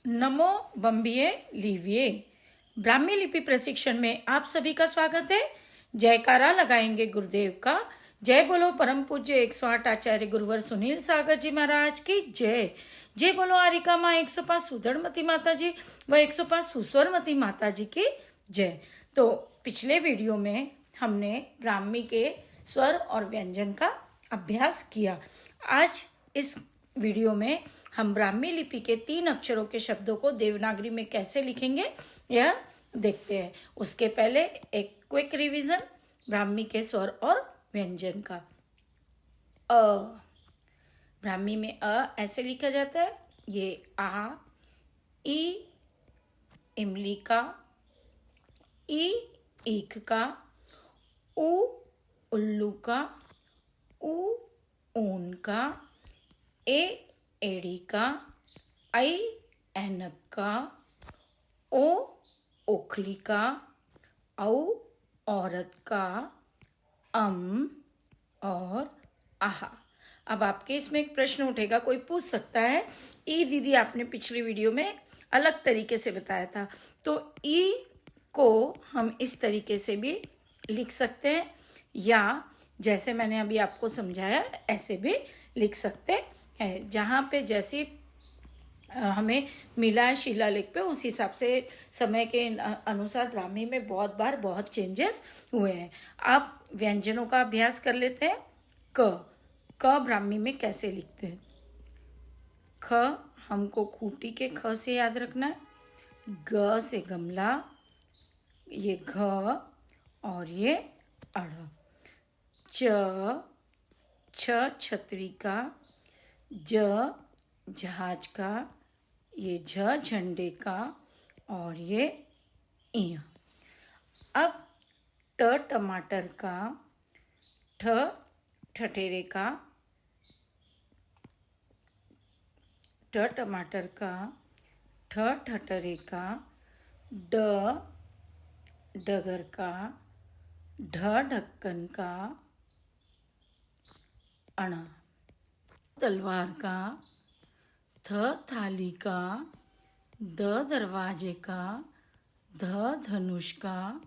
नमो बम्बिये लीविये। ब्राह्मी लिपि प्रशिक्षण में आप सभी का स्वागत है। जयकारा लगाएंगे गुरुदेव का। जय बोलो परम पूज्य 108 आचार्य गुरुवर सुनील सागर जी महाराज की जय। जय बोलो आरिका माँ 105 सुदड़मती माता जी व 105 सुस्वरमती माता जी की जय। तो पिछले वीडियो में हमने ब्राह्मी के स्वर और व्यंजन का अभ्यास किया। आज इस वीडियो में हम ब्राह्मी लिपि के 3 अक्षरों के शब्दों को देवनागरी में कैसे लिखेंगे यह देखते हैं। उसके पहले एक क्विक रिवीजन ब्राह्मी के स्वर और व्यंजन का। अ ब्राह्मी में ऐसे लिखा जाता है। ये आ, ई इमली का, ई ईख का, उ उल्लू का, ऊ ऊन का, ए एड़ी का, आई ऐनक का, ओ ओखली का, औ औरत का, और आहा। अब आपके इसमें एक प्रश्न उठेगा, कोई पूछ सकता है ई दीदी आपने पिछली वीडियो में अलग तरीके से बताया था, तो ई को हम इस तरीके से भी लिख सकते हैं या जैसे मैंने अभी आपको समझाया ऐसे भी लिख सकते हैं। जहाँ पे जैसी हमें मिला है शिलालेख पे उस हिसाब से समय के अनुसार ब्राह्मी में बहुत बार बहुत चेंजेस हुए हैं। अब व्यंजनों का अभ्यास कर लेते हैं। क ब्राह्मी में कैसे लिखते हैं। ख हमको खूंटी के ख से याद रखना है। ग से गमला, ये घ और ये अड़। छ छतरी का, ज जहाज का, ये झ झंडे का और ये इ। अब ट टमाटर का, ठ ठठेरे का, ट टमाटर का, ठ ठठरे का, ड डगर का, ढ ढक्कन का, अण तलवार का, थ थाली का, द दरवाजे का, ध धनुष का,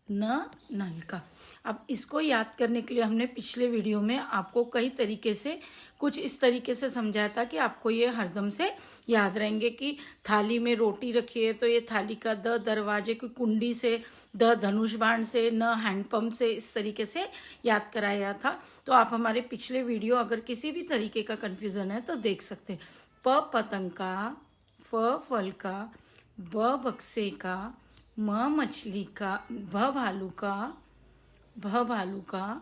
न नल का। अब इसको याद करने के लिए हमने पिछले वीडियो में आपको कई तरीके से कुछ इस तरीके से समझाया था कि आपको ये हरदम से याद रहेंगे कि थाली में रोटी रखी है तो ये थाली का, द दरवाजे की कुंडी से, द धनुष बाण से, न हैंडपंप से, इस तरीके से याद कराया था। तो आप हमारे पिछले वीडियो अगर किसी भी तरीके का कन्फ्यूज़न है तो देख सकते हैं। प पतंग का, फ फल का, ब बक्से का, म मछली का, भ भालू का, भ भालू का,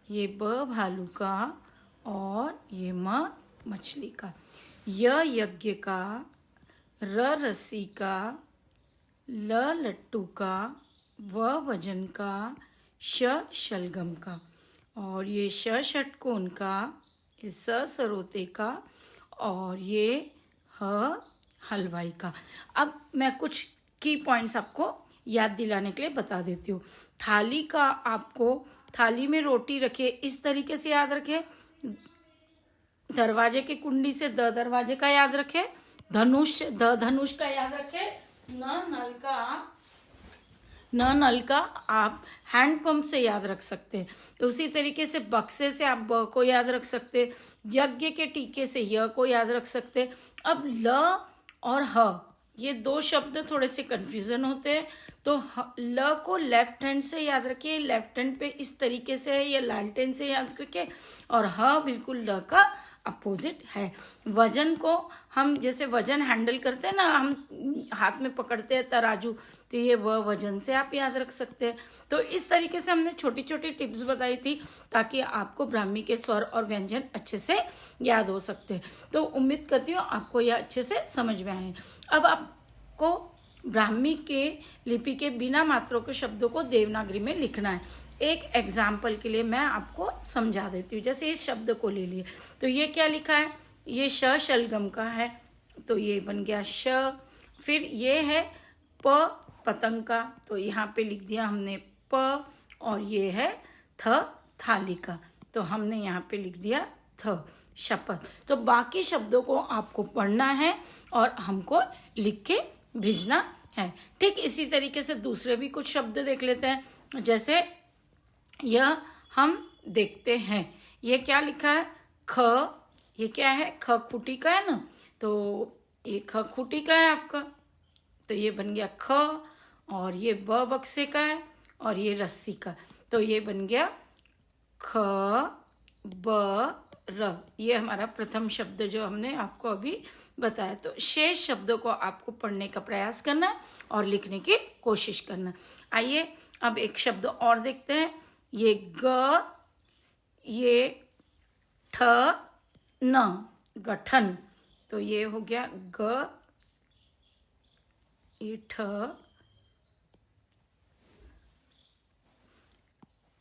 ये ब भालू का और ये म मछली का। य यज्ञ का, र रस्सी का, ल लट्टू का, व वजन का, श शलगम का और ये श षटकोण का, ये स सरोते का और ये ह हलवाई का। अब मैं कुछ की पॉइंट्स आपको याद दिलाने के लिए बता देती हूँ। थाली का आपको थाली में रोटी रखे इस तरीके से याद रखे। दरवाजे की कुंडी से द दरवाजे का याद रखे। धनुष द धनुष का याद रखे। न नल का आप हैंडपंप से याद रख सकते हैं। उसी तरीके से बक्से से आप ब को याद रख सकते हैं। यज्ञ के टीके से य को याद रख सकते हैं। अब ल और ह ये 2 शब्द थोड़े से कंफ्यूजन होते हैं, तो ल को लेफ्ट हैंड से याद रखिए, लेफ्ट हैंड पे इस तरीके से है, ये लालटेन से याद रखिए, और ह बिल्कुल ल का अपोजिट है। वजन को हम जैसे वजन हैंडल करते हैं ना, हम हाथ में पकड़ते हैं तराजू, तो ये वजन से आप याद रख सकते हैं। तो इस तरीके से हमने छोटी छोटी टिप्स बताई थी ताकि आपको ब्राह्मी के स्वर और व्यंजन अच्छे से याद हो सकते हैं। तो उम्मीद करती हूँ आपको यह अच्छे से समझ में आए। अब आपको ब्राह्मी के लिपि के बिना मात्रों के शब्दों को देवनागरी में लिखना है। एक एग्जाम्पल के लिए मैं आपको समझा देती हूँ। जैसे इस शब्द को ले लिए तो ये क्या लिखा है, ये श शलगम का है तो ये बन गया श। फिर ये है प पतंग का, तो यहाँ पे लिख दिया हमने प, और ये है थ थाली का, तो हमने यहाँ पे लिख दिया थ। शपथ। तो बाकी शब्दों को आपको पढ़ना है और हमको लिख के भेजना है। ठीक इसी तरीके से दूसरे भी कुछ शब्द देख लेते हैं। जैसे यह हम देखते हैं, ये क्या लिखा है? ख। ये क्या है? ख खूटी का है ना, तो ये ख खूटी का है आपका, तो ये बन गया ख। और ये ब बक्से का है और ये रस्सी का, तो ये बन गया ख ब र। ये हमारा प्रथम शब्द जो हमने आपको अभी बताया। तो शेष शब्दों को आपको पढ़ने का प्रयास करना और लिखने की कोशिश करना। आइए अब एक शब्द और देखते हैं। ये ग, ये ठ न, गठन। तो ये हो गया ग, ये ठ,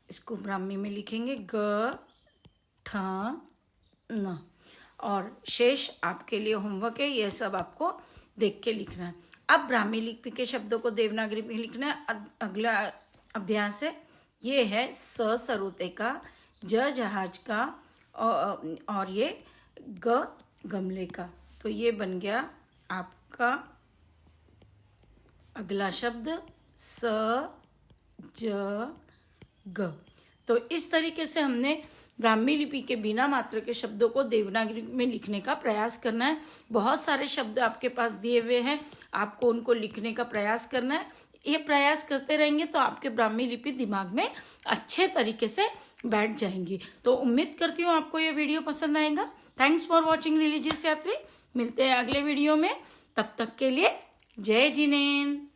इसको ब्राह्मी में लिखेंगे ग ठ न। और शेष आपके लिए होमवर्क है, यह सब आपको देख के लिखना है। अब ब्राह्मी लिपि के शब्दों को देवनागरी में लिखना है। अगला अभ्यास है, ये है स सरोते का, ज जहाज का और ये ग गमले का। तो ये बन गया आपका अगला शब्द स ज ग। तो इस तरीके से हमने ब्राह्मी लिपि के बिना मात्रा के शब्दों को देवनागरी में लिखने का प्रयास करना है। बहुत सारे शब्द आपके पास दिए हुए हैं, आपको उनको लिखने का प्रयास करना है। ये प्रयास करते रहेंगे तो आपके ब्राह्मी लिपि दिमाग में अच्छे तरीके से बैठ जाएंगी। तो उम्मीद करती हूँ आपको ये वीडियो पसंद आएगा। थैंक्स फॉर वॉचिंग रिलीजियस यात्री। मिलते हैं अगले वीडियो में, तब तक के लिए जय जिनेंद्र।